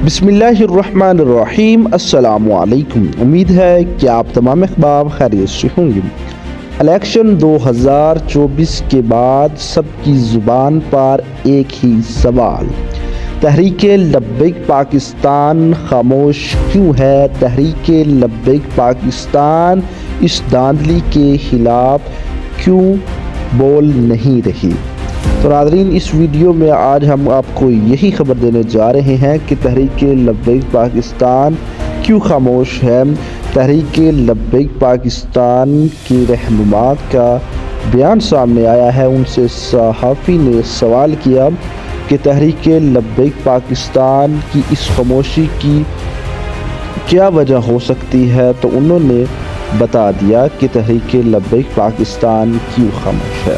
بسم اللہ الرحمن الرحیم۔ السلام علیکم۔ امید ہے کہ آپ تمام احباب خیریت سے ہوں گے۔ الیکشن 2024 کے بعد سب کی زبان پر ایک ہی سوال، تحریک لبیک پاکستان خاموش کیوں ہے؟ تحریک لبیک پاکستان اس دھاندلی کے خلاف کیوں بول نہیں رہی؟ تو ناظرین، اس ویڈیو میں آج ہم آپ کو یہی خبر دینے جا رہے ہیں کہ تحریک لبیک پاکستان کیوں خاموش ہے۔ تحریک لبیک پاکستان کی رہنما کا بیان سامنے آیا ہے۔ ان سے صحافی نے سوال کیا کہ تحریک لبیک پاکستان کی اس خاموشی کی کیا وجہ ہو سکتی ہے، تو انہوں نے بتا دیا کہ تحریک لبیک پاکستان کیوں خاموش ہے۔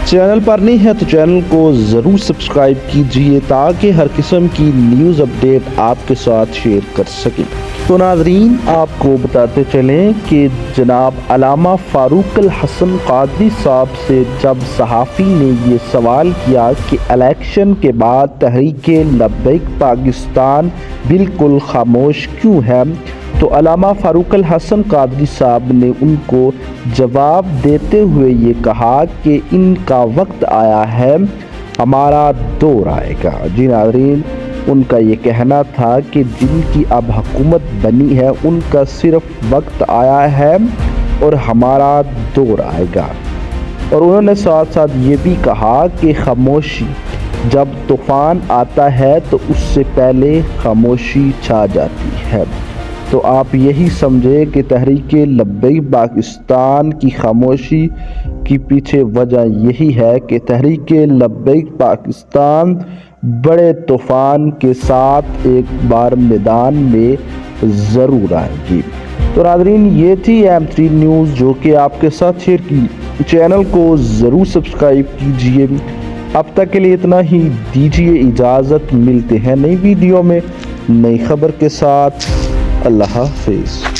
چینل پر نہیں ہے تو چینل کو ضرور سبسکرائب کیجیے تاکہ ہر قسم کی نیوز اپڈیٹ آپ کے ساتھ شیئر کر سکیں۔ تو ناظرین، آپ کو بتاتے چلیں کہ جناب علامہ فاروق الحسن قادری صاحب سے جب صحافی نے یہ سوال کیا کہ الیکشن کے بعد تحریک لبیک پاکستان بالکل خاموش کیوں ہے، تو علامہ فاروق الحسن قادری صاحب نے ان کو جواب دیتے ہوئے یہ کہا کہ ان کا وقت آیا ہے، ہمارا دور آئے گا۔ جی ناظرین، ان کا یہ کہنا تھا کہ جن کی اب حکومت بنی ہے ان کا صرف وقت آیا ہے اور ہمارا دور آئے گا۔ اور انہوں نے ساتھ ساتھ یہ بھی کہا کہ خاموشی جب طوفان آتا ہے تو اس سے پہلے خاموشی چھا جاتی ہے۔ تو آپ یہی سمجھے کہ تحریک لبیک پاکستان کی خاموشی کی پیچھے وجہ یہی ہے کہ تحریک لبیک پاکستان بڑے طوفان کے ساتھ ایک بار میدان میں ضرور آئے گی۔ تو ناظرین، یہ تھی M3 نیوز جو کہ آپ کے ساتھ شیئر کی۔ چینل کو ضرور سبسکرائب کیجیے۔ اب تک کے لیے اتنا ہی، دیجیے اجازت، ملتے ہیں نئی ویڈیو میں نئی خبر کے ساتھ۔ اللہ حافظ۔